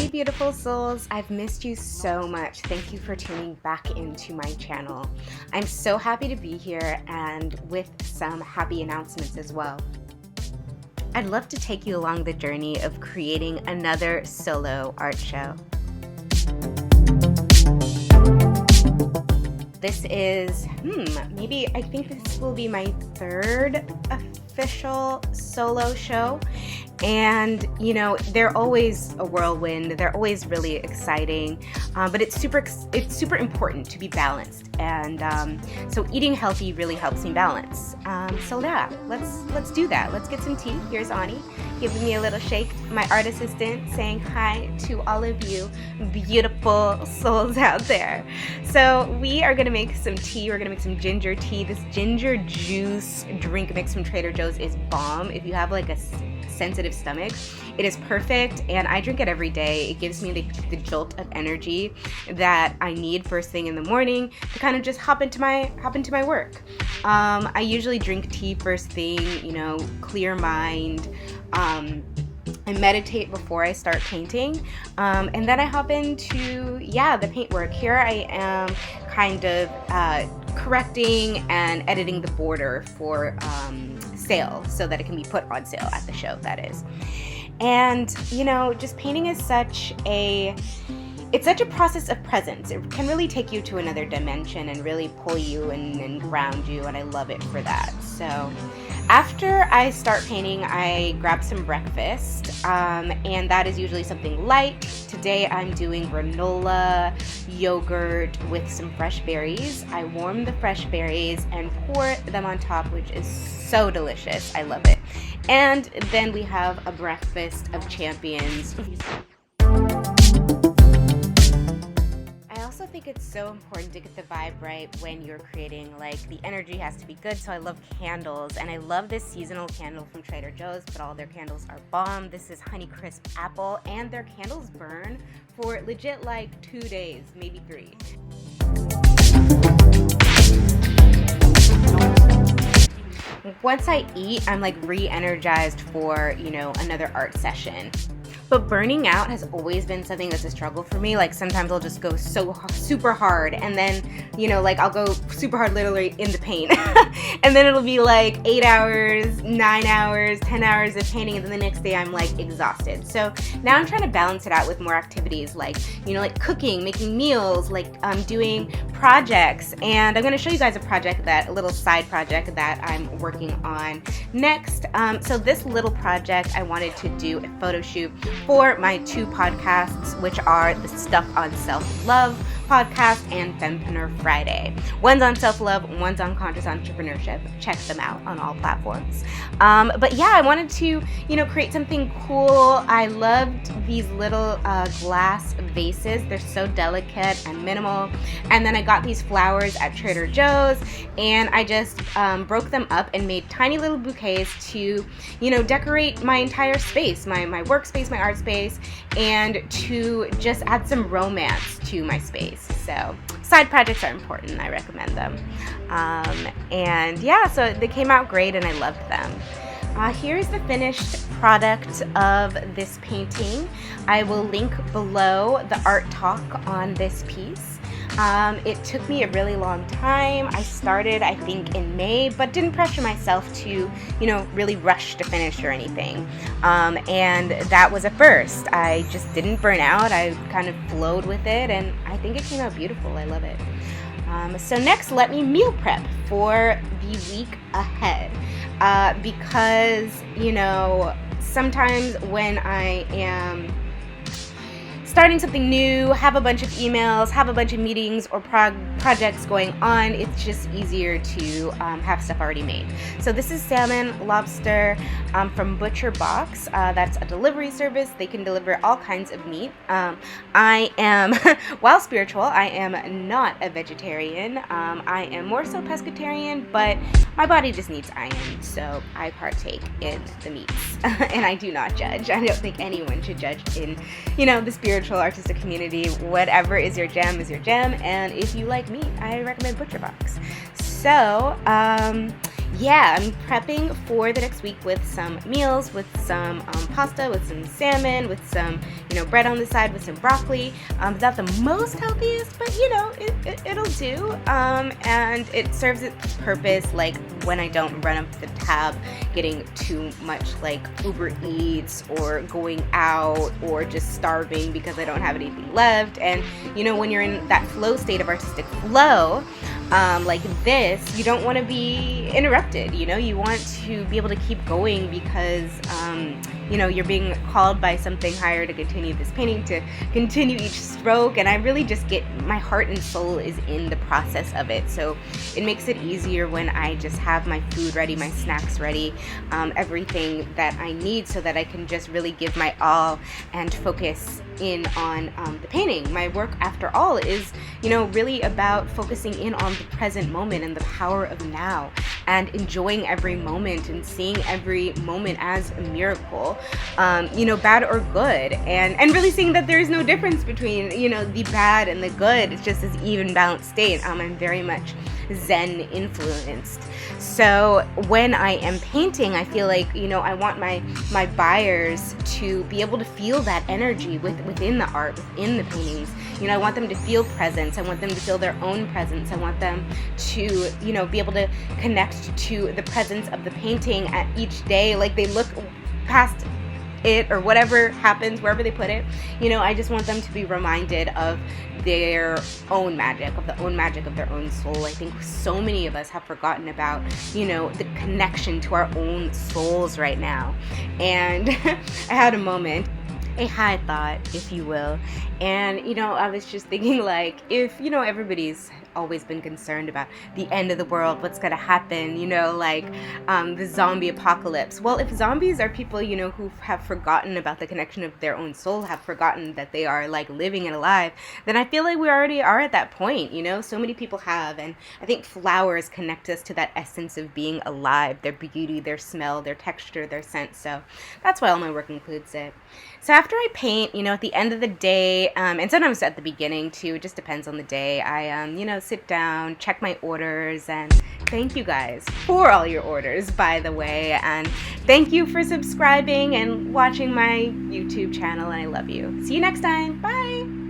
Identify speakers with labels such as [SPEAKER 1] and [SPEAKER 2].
[SPEAKER 1] Hey beautiful souls, I've missed you so much. Thank you for tuning back into my channel. I'm so happy to be here and with some happy announcements as well. I'd love to take you along the journey of creating another solo art show. This is, I think this will be my third official solo show. And, you know, they're always a whirlwind. They're always really exciting, but it's super important to be balanced. And so eating healthy really helps me balance. So yeah, let's do that. Let's get some tea. Here's Ani giving me a little shake. My art assistant saying hi to all of you beautiful souls out there. So we are gonna make some tea. We're gonna make some ginger tea. This ginger juice drink mix from Trader Joe's is bomb. If you have like a sensitive stomach, it is perfect, and I drink it every day. It gives me the jolt of energy that I need first thing in the morning to kind of just hop into my work. I usually drink tea first thing, you know, clear mind. I meditate before I start painting, and then I hop into the paint work. Here I am kind of correcting and editing the border for sale so that it can be put on sale at the show, that is. And you know, just painting is such a process of presence. It can really take you to another dimension and really pull you and ground you, and I love it for that. So after I start painting, I grab some breakfast, and that is usually something light. Today I'm doing granola yogurt with some fresh berries. I warm the fresh berries and pour them on top, which is so delicious. I love it. And then we have a breakfast of champions. I think it's so important to get the vibe right when you're creating. Like, the energy has to be good, so I love candles, and I love this seasonal candle from Trader Joe's, but all their candles are bomb. This is Honeycrisp Apple, and their candles burn for legit like 2 days, maybe 3. Once I eat, I'm like re-energized for, you know, another art session. But burning out has always been something that's a struggle for me. Like, sometimes I'll just go so super hard, and then, you know, like I'll go super hard literally in the paint. And then it'll be like 8 hours, 9 hours, 10 hours of painting, and then the next day I'm like exhausted. So now I'm trying to balance it out with more activities like, you know, like cooking, making meals, like doing projects. And I'm going to show you guys a little side project that I'm working on next. So this little project, I wanted to do a photo shoot for my 2 podcasts, which are the Stuff on Self-Love podcast and Fempreneur Friday. One's on self-love, one's on conscious entrepreneurship. Check them out on all platforms. But yeah, I wanted to, you know, create something cool. I loved these little glass vases. They're so delicate and minimal. And then I got these flowers at Trader Joe's, and I just broke them up and made tiny little bouquets to, you know, decorate my entire space, my workspace, my art space, and to just add some romance to my space. So side projects are important. I recommend them. And yeah, so they came out great and I loved them. Here's the finished product of this painting. I will link below the art talk on this piece. It took me a really long time. I started, I think, in May, but didn't pressure myself to, you know, really rush to finish or anything. And that was a first. I just didn't burn out. I kind of flowed with it, and I think it came out beautiful. I love it. So next, let me meal prep for the week ahead. Because, you know, sometimes when I am starting something new, have a bunch of emails, have a bunch of meetings or projects going on, it's just easier to have stuff already made. So this is salmon, lobster from Butcher Box. That's a delivery service. They can deliver all kinds of meat. I am, while spiritual, I am not a vegetarian. I am more so pescatarian, but my body just needs iron, so I partake in the meats. And I do not judge. I don't think anyone should judge in, you know, the spiritual artistic community. Whatever is your gem is your gem, and if you like meat, I recommend Butcher Box. So yeah, I'm prepping for the next week with some meals, with some pasta, with some salmon, with some, bread on the side, with some broccoli. Not the most healthiest, but it'll do. And it serves its purpose, like when I don't run up the tab, getting too much like Uber Eats or going out or just starving because I don't have anything left. And when you're in that flow state of artistic flow, like this, you don't want to be interrupted. You want to be able to keep going because you're being called by something higher to continue this painting, to continue each stroke, and I really just get my heart and soul is in the process of it. So it makes it easier when I just have my food ready, my snacks ready, everything that I need, so that I can just really give my all and focus in on the painting. My work, after all, is really about focusing in on the present moment and the power of now, and enjoying every moment and seeing every moment as a miracle, bad or good, and really seeing that there is no difference between the bad and the good. It's just this even balanced state. I'm very much Zen influenced. So when I am painting, I feel like I want my buyers to be able to feel that energy within the art, within the paintings. I want them to feel presence. I want them to feel their own presence. I want them to be able to connect to the presence of the painting at each day. Like they look past it or whatever happens, wherever they put it. I just want them to be reminded of their own magic, of their own soul. I think so many of us have forgotten about, the connection to our own souls right now. And I had a moment, a high thought, if you will. And, I was just thinking, like, if, everybody's always been concerned about the end of the world, what's going to happen, the zombie apocalypse. Well, if zombies are people, who have forgotten about the connection of their own soul, have forgotten that they are, like, living and alive, then I feel like we already are at that point, So many people have, and I think flowers connect us to that essence of being alive, their beauty, their smell, their texture, their scent. So that's why all my work includes it. So after I paint, at the end of the day, and sometimes at the beginning too, it just depends on the day, I, sit down, check my orders, and thank you guys for all your orders, by the way, and thank you for subscribing and watching my YouTube channel, and I love you. See you next time. Bye!